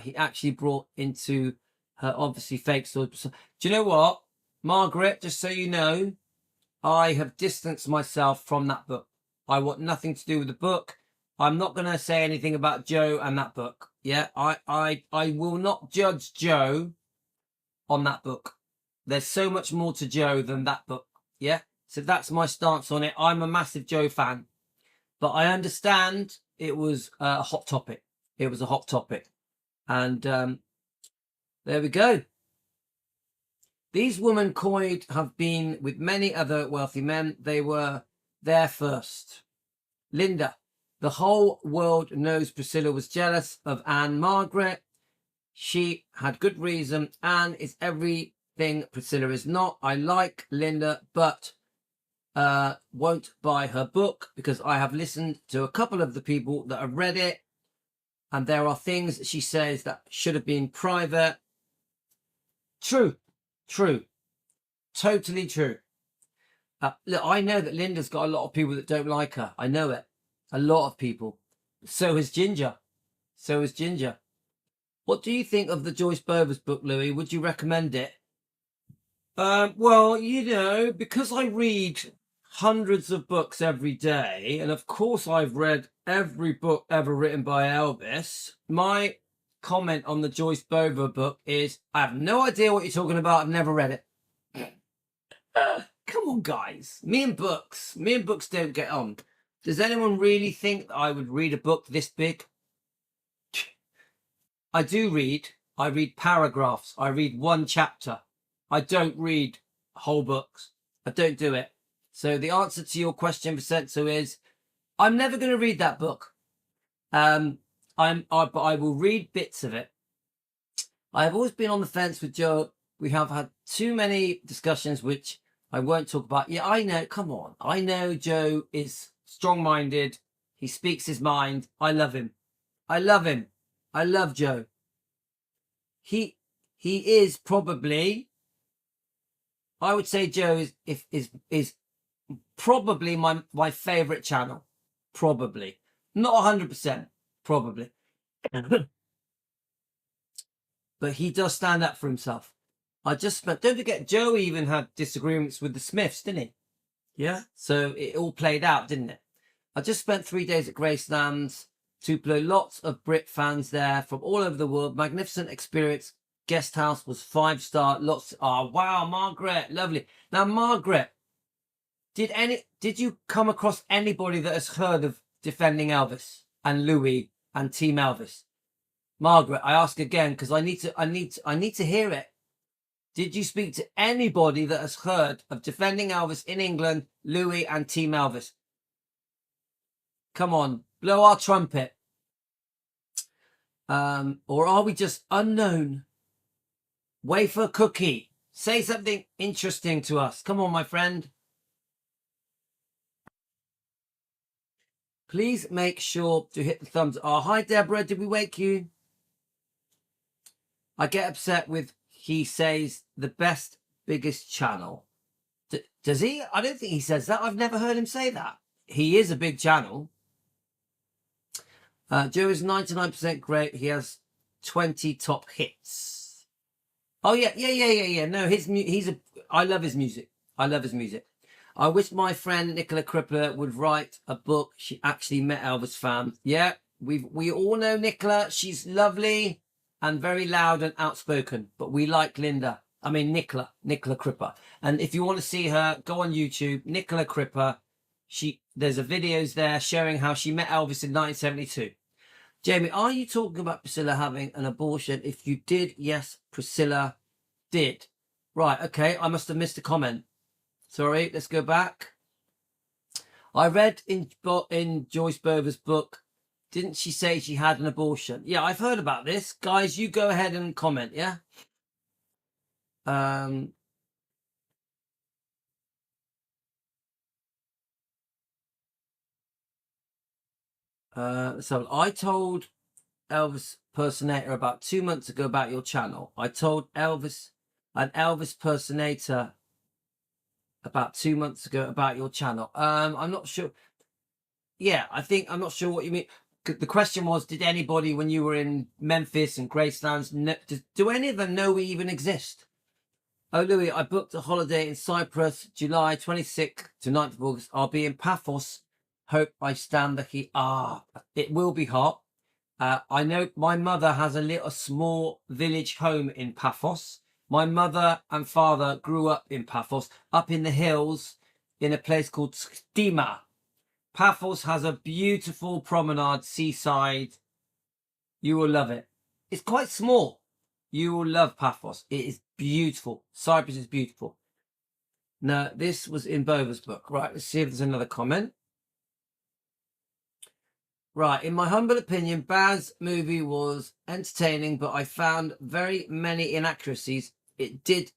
He actually brought into her obviously fake story. Do you know what, Margaret? Just so you know, I have distanced myself from that book. I want nothing to do with the book. I'm not going to say anything about Joe and that book. Yeah, I will not judge Joe on that book. There's so much more to Joe than that book. Yeah, so that's my stance on it. I'm a massive Joe fan, but I understand it was a hot topic. It was a hot topic, and there we go. These women coined have been with many other wealthy men. They were there first. Linda, the whole world knows Priscilla was jealous of Anne Margaret. She had good reason. Anne is everything Priscilla is not. I like Linda, but won't buy her book because I have listened to a couple of the people that have read it. and there are things that she says that should have been private. True. Totally true. Look, I know that Linda's got a lot of people that don't like her. I know it. A lot of people. So has Ginger. What do you think of the Joyce Bovers book, Louis? Would you recommend it? Well, because I read hundreds of books every day, and of course I've read every book ever written by Elvis, my comment on the Joyce Bover book is, I have no idea what you're talking about. I've never read it. Come on, guys. Me and books don't get on. Does anyone really think that I would read a book this big? I do read. I read paragraphs. I read one chapter. I don't read whole books. I don't do it. So the answer to your question, Vincenzo, is I'm never going to read that book. But I will read bits of it. I've always been on the fence with Joe. We have had too many discussions, which I won't talk about. Yeah, I know. Come on. I know Joe is strong-minded. He speaks his mind. I love him. I love Joe. He is probably, I would say Joe is probably my favorite channel. Probably. Not 100%. Probably. But he does stand up for himself. Don't forget, Joe even had disagreements with the Smiths, didn't he? Yeah. So it all played out, didn't it? I just spent 3 days at Graceland's Tupelo. Lots of Brit fans there from all over the world. Magnificent experience. Guest house was 5-star. Wow, Margaret, lovely. Now, Margaret, did you come across anybody that has heard of Defending Elvis and Louis and Team Elvis? Margaret, I ask again because I need to hear it. Did you speak to anybody that has heard of Defending Elvis in England, Louis and Team Elvis? Come on, blow our trumpet. Or are we just unknown? Wafer cookie. Say something interesting to us. Come on, my friend. Please make sure to hit the thumbs. Oh, hi, Deborah. Did we wake you? I get upset with, he says, the best, biggest channel. Does he? I don't think he says that. I've never heard him say that. He is a big channel. Joe is 99% great. He has 20 top hits. Oh, yeah. No, I love his music. I wish my friend Nicola Crippler would write a book. She actually met Elvis fans. Yeah, we all know Nicola. She's lovely and very loud and outspoken. But we like Nicola Cripper. And if you want to see her, go on YouTube, Nicola Cripper. There's a videos there showing how she met Elvis in 1972. Jamie, are you talking about Priscilla having an abortion? If you did, yes, Priscilla did. Right, okay, I must have missed a comment. Sorry, let's go back. I read in Joyce Bover's book, didn't she say she had an abortion? Yeah, I've heard about this. Guys, you go ahead and comment, yeah? So I told Elvis impersonator about 2 months ago about your channel. I told an Elvis impersonator about 2 months ago about your channel. I'm not sure. Yeah, I'm not sure what you mean. The question was, did anybody, when you were in Memphis and Gracelands, do any of them know we even exist? Oh, Louis, I booked a holiday in Cyprus, July 26th to 9th of August. I'll be in Paphos. Hope I stand the heat. It will be hot. I know my mother has a small village home in Paphos. My mother and father grew up in Paphos, up in the hills, in a place called Stima. Paphos has a beautiful promenade, seaside. You will love it. It's quite small. You will love Paphos. It is beautiful. Cyprus is beautiful. Now, this was in Bover's book. Right, let's see if there's another comment. Right, in my humble opinion, Baz movie was entertaining, but I found very many inaccuracies. It did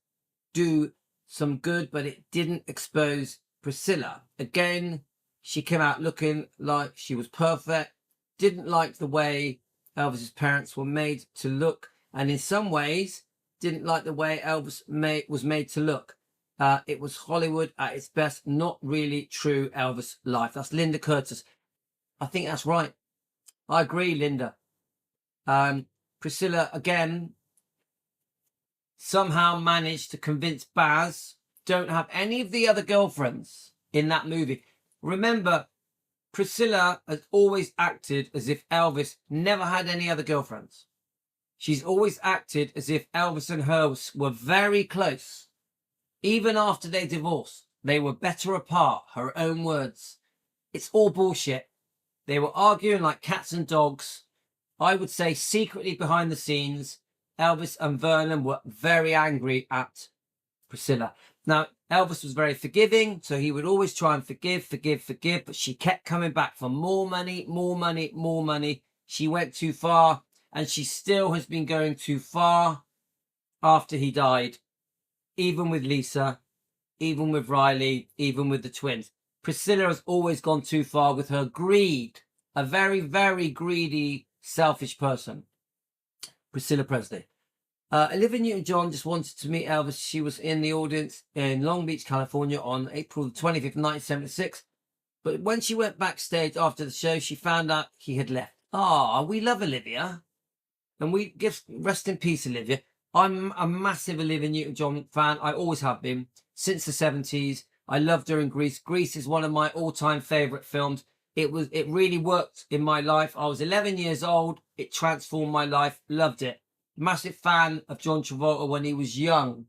do some good, but it didn't expose Priscilla. Again, she came out looking like she was perfect. Didn't like the way Elvis's parents were made to look, and in some ways didn't like the way Elvis was made to look. It was Hollywood at its best, not really true Elvis life. That's Linda Curtis. I think that's right. I agree, Linda. Priscilla, again, somehow managed to convince Baz, don't have any of the other girlfriends in that movie. Remember, Priscilla has always acted as if Elvis never had any other girlfriends. She's always acted as if Elvis and her were very close. Even after they divorced, they were better apart, her own words. It's all bullshit. They were arguing like cats and dogs. I would say secretly behind the scenes, Elvis and Vernon were very angry at Priscilla. Now, Elvis was very forgiving, so he would always try and forgive, but she kept coming back for more money, more money, more money. She went too far, and she still has been going too far after he died, even with Lisa, even with Riley, even with the twins. Priscilla has always gone too far with her greed, a very, very greedy, selfish person. Priscilla Presley. Olivia Newton-John just wanted to meet Elvis. She was in the audience in Long Beach, California on April the 25th, 1976. But when she went backstage after the show, she found out he had left. Ah, we love Olivia. And we give rest in peace, Olivia. I'm a massive Olivia Newton-John fan. I always have been since the 70s. I loved her in Grease. Grease is one of my all-time favorite films. It really worked in my life. I was 11 years old. It transformed my life. Loved it. Massive fan of John Travolta when he was young.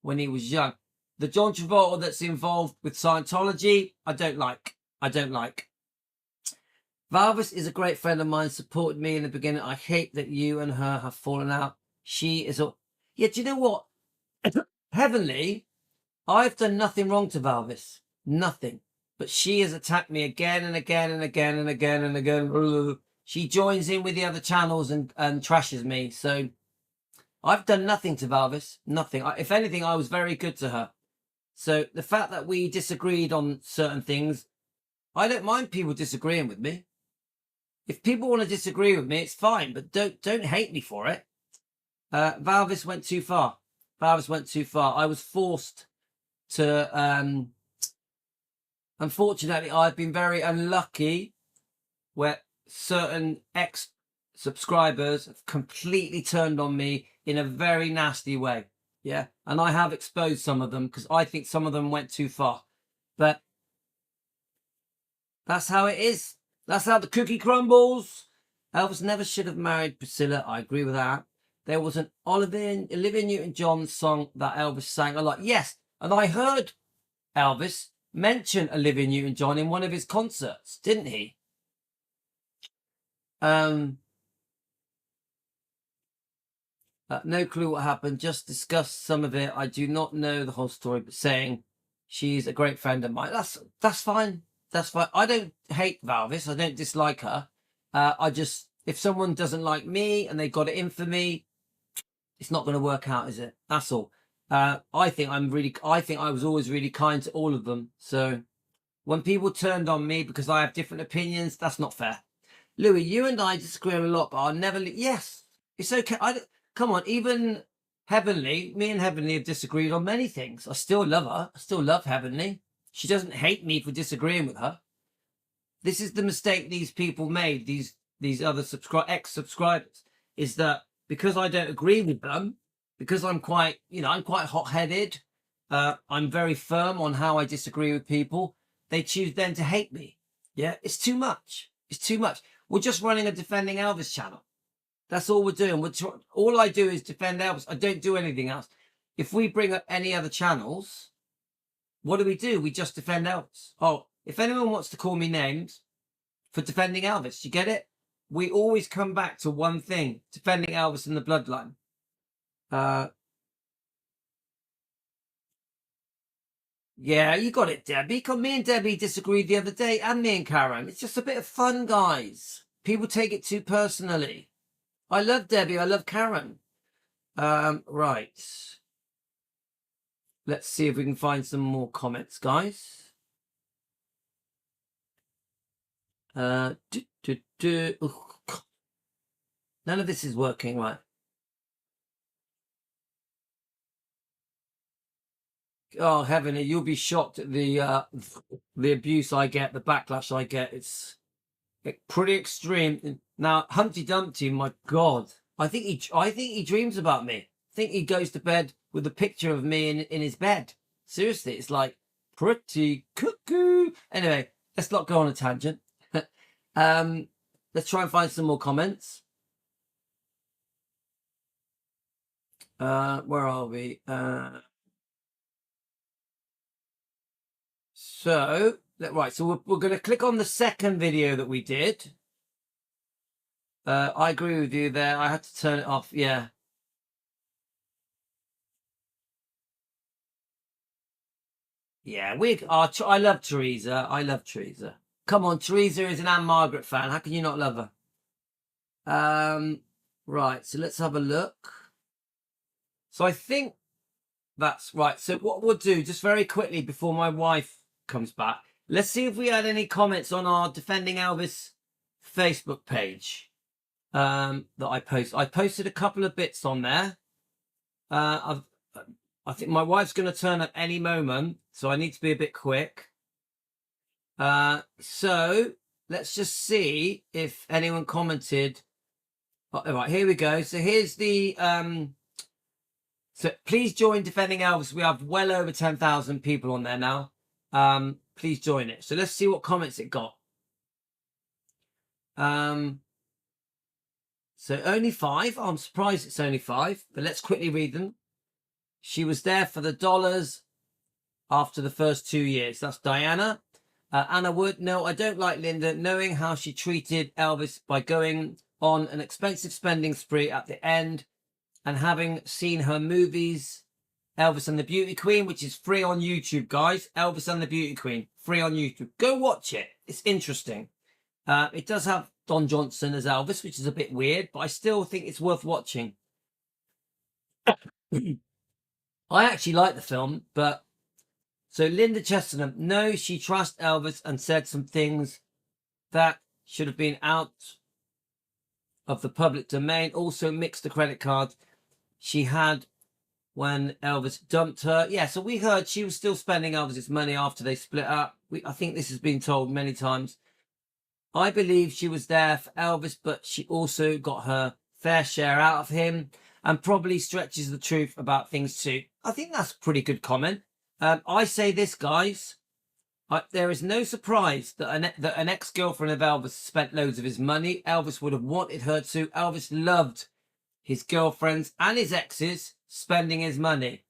The John Travolta that's involved with Scientology, I don't like. Valvis is a great friend of mine, supported me in the beginning. I hate that you and her have fallen out. She is a... Yeah, do you know what? Heavenly, I've done nothing wrong to Valvis. Nothing. But she has attacked me again and again and again and again and again. She joins in with the other channels and trashes me. So I've done nothing to Valvis. Nothing. If anything, I was very good to her. So the fact that we disagreed on certain things, I don't mind people disagreeing with me. If people want to disagree with me, it's fine, but don't hate me for it. Valvis went too far. I was forced to... Unfortunately, I've been very unlucky where certain ex-subscribers have completely turned on me in a very nasty way. Yeah. And I have exposed some of them because I think some of them went too far. But that's how it is. That's how the cookie crumbles. Elvis never should have married Priscilla. I agree with that. There was an Olivia Newton-John song that Elvis sang a lot. Yes. And I heard Elvis mention Olivia Newton-John in one of his concerts, didn't he? No clue what happened. Just discussed some of it. I do not know the whole story, but saying she's a great friend of mine. That's fine. That's fine. I don't hate Valvis. I don't dislike her. If someone doesn't like me and they got it in for me, it's not going to work out, is it? That's all. I think I was always really kind to all of them. So when people turned on me because I have different opinions, that's not fair. Louis, you and I disagree a lot, but I'll never... Yes, it's okay. Come on, even Heavenly, me and Heavenly have disagreed on many things. I still love her. I still love Heavenly. She doesn't hate me for disagreeing with her. This is the mistake these people made, these other ex-subscribers, is that because I don't agree with them, because I'm quite hot-headed, I'm very firm on how I disagree with people, they choose then to hate me. Yeah, it's too much. It's too much. We're just running a Defending Elvis channel. That's all we're doing. All I do is defend Elvis. I don't do anything else. If we bring up any other channels, what do? We just defend Elvis. Oh, if anyone wants to call me names for defending Elvis, you get it? We always come back to one thing, defending Elvis and the bloodline. Yeah, you got it, Debbie. Me and Debbie disagreed the other day, and me and Karen. It's just a bit of fun, guys. People take it too personally. I love Debbie. I love Karen. Right. Let's see if we can find some more comments, guys. None of this is working right. Oh heaven, you'll be shocked at the abuse I get, the backlash I get. It's pretty extreme. Now, Humpty Dumpty, my God, I think he dreams about me. I think he goes to bed with a picture of me in his bed. Seriously, it's like pretty cuckoo. Anyway, let's not go on a tangent. Let's try and find some more comments. Where are we? So we're going to click on the second video that we did. I agree with you there. I had to turn it off. Yeah. Yeah, I love Teresa. I love Teresa. Come on, Teresa is an Anne Margaret fan. How can you not love her? Right, so let's have a look. So I think that's right. So what we'll do, just very quickly before my wife comes back, let's see if we had any comments on our Defending Elvis Facebook page that I posted. I posted a couple of bits on there. I think my wife's going to turn up any moment, so I need to be a bit quick. So let's just see if anyone commented. All right, here we go. So here's the so please join Defending Elvis. We have well over 10,000 people on there now. Please join it. So let's see what comments it got. So only 5. I'm surprised it's only 5, but let's quickly read them. She was there for the dollars after the first 2 years. That's Diana. Anna Wood. No, I don't like Linda, knowing how she treated Elvis by going on an expensive spending spree at the end, and having seen her movies, Elvis and the Beauty Queen, which is free on YouTube, guys. Elvis and the Beauty Queen, free on YouTube. Go watch it. It's interesting. It does have Don Johnson as Elvis, which is a bit weird, but I still think it's worth watching. I actually like the film, but... So Linda Chesterton, no, she trusts Elvis and said some things that should have been out of the public domain. Also mixed the credit card she had when Elvis dumped her. Yeah, so we heard she was still spending Elvis's money after they split up. I think this has been told many times. I believe she was there for Elvis, but she also got her fair share out of him and probably stretches the truth about things too. I think that's a pretty good comment. I say this, guys. There is no surprise that an ex-girlfriend of Elvis spent loads of his money. Elvis would have wanted her to. Elvis loved his girlfriends and his exes spending his money.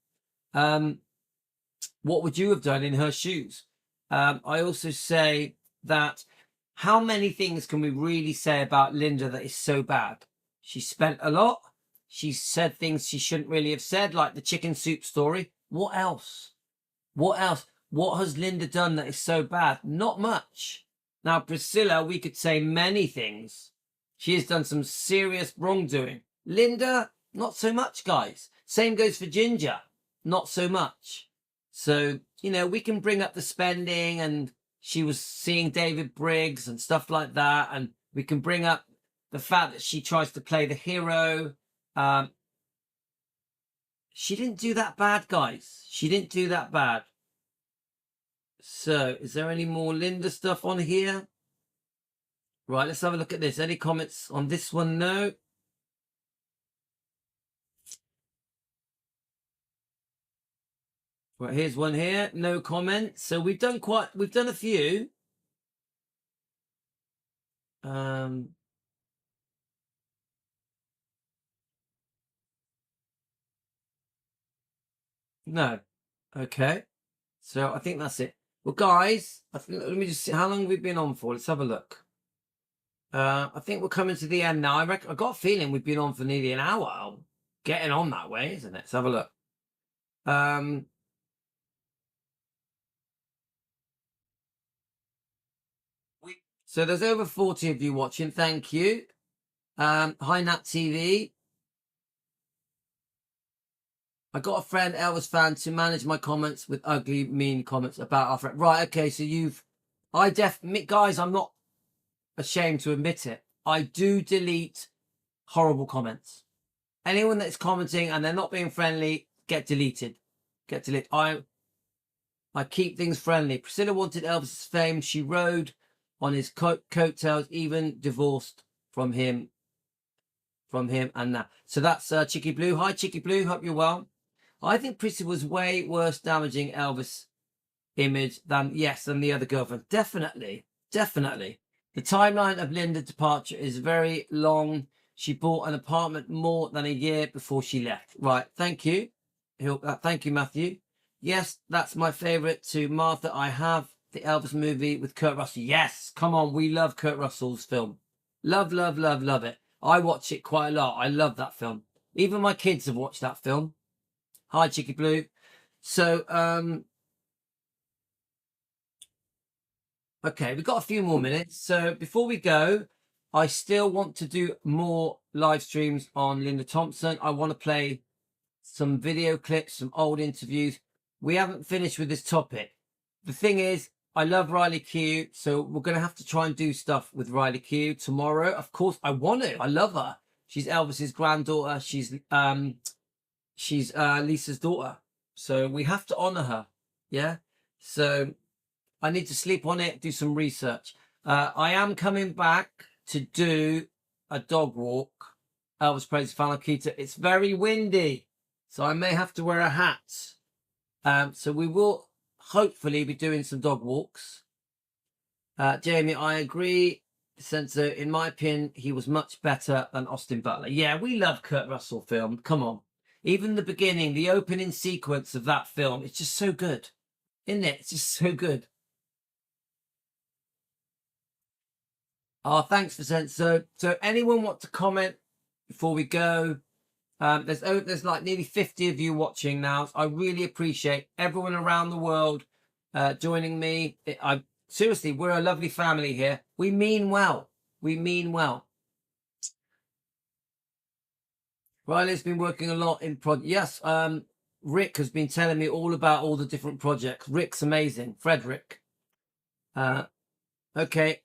What would you have done in her shoes? I also say that how many things can we really say about Linda that is so bad? She spent a lot. She said things she shouldn't really have said, like the chicken soup story. What else? What else? What has Linda done that is so bad? Not much. Now, Priscilla, we could say many things. She has done some serious wrongdoing. Linda, not so much, guys. Same goes for Ginger. Not so much. So, you know, we can bring up the spending, and she was seeing David Briggs and stuff like that. And we can bring up the fact that she tries to play the hero. She didn't do that bad, guys. She didn't do that bad. So, is there any more Linda stuff on here? Right, let's have a look at this. Any comments on this one? No. Right, here's one here. No comments. So we've done a few. No. Okay. So I think that's it. Well, guys, let me just see. How long have we been on for? Let's have a look. I think we're coming to the end now. I got a feeling we've been on for nearly an hour. Getting on that way, isn't it? Let's have a look. So there's over 40 of you watching. Thank you. Hi, Nat TV. I got a friend, Elvis fan, to manage my comments with ugly, mean comments about our friend. Right, okay, so guys, I'm not ashamed to admit it. I do delete horrible comments. Anyone that's commenting and they're not being friendly, get deleted. Get deleted. I keep things friendly. Priscilla wanted Elvis's fame. She rode on his coattails, even divorced from him and that. So that's Chicky Blue. Hi, Chicky Blue. Hope you're well. I think Prissy was way worse damaging Elvis' image than the other girlfriend. Definitely. The timeline of Linda's departure is very long. She bought an apartment more than a year before she left. Right. Thank you. Thank you, Matthew. Yes, that's my favourite to Martha. I have the Elvis movie with Kurt Russell. Yes, come on. We love Kurt Russell's film. Love it. I watch it quite a lot. I love that film. Even my kids have watched that film. Hi, Chicky Blue. So, okay, we've got a few more minutes. So before we go, I still want to do more live streams on Linda Thompson. I want to play some video clips, some old interviews. We haven't finished with this topic. The thing is, I love Riley Q, so we're going to have to try and do stuff with Riley Q tomorrow. Of course, I want to. I love her. She's Elvis's granddaughter. She's Lisa's daughter. So we have to honor her. Yeah. So I need to sleep on it, do some research. I am coming back to do a dog walk. Elvis Presley Falakita. It's very windy, so I may have to wear a hat. So we will hopefully be doing some dog walks. Jamie, I agree. Sensor, in my opinion, he was much better than Austin Butler. Yeah, we love Kurt Russell film. Come on. Even the beginning, the opening sequence of that film, it's just so good. Isn't it? It's just so good. Oh, thanks for Sensor. So anyone want to comment before we go? There's like nearly 50 of you watching now. So I really appreciate everyone around the world joining me. Seriously, we're a lovely family here. We mean well. Riley's been working a lot in projects. Yes, Rick has been telling me all about all the different projects. Rick's amazing. Frederick. Okay.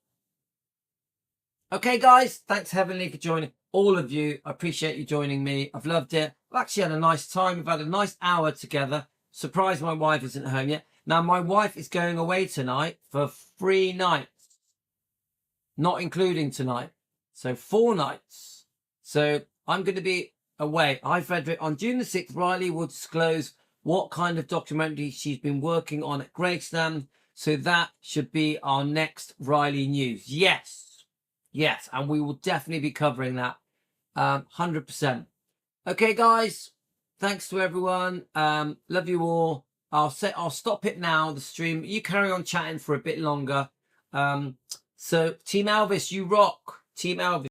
Okay, guys. Thanks, Heavenly, for joining. All of you, I appreciate you joining me. I've loved it. I've actually had a nice time. We've had a nice hour together. Surprised my wife isn't home yet. Now, my wife is going away tonight for 3 nights, not including tonight. So 4 nights. So I'm going to be away. Hi, Frederick. On June the 6th, Riley will disclose what kind of documentary she's been working on at Gravesland. So that should be our next Riley news. Yes, and we will definitely be covering that. 100%. Okay, guys. Thanks to everyone. Love you all. I'll stop it now, the stream. You carry on chatting for a bit longer. So Team Elvis, you rock. Team Elvis.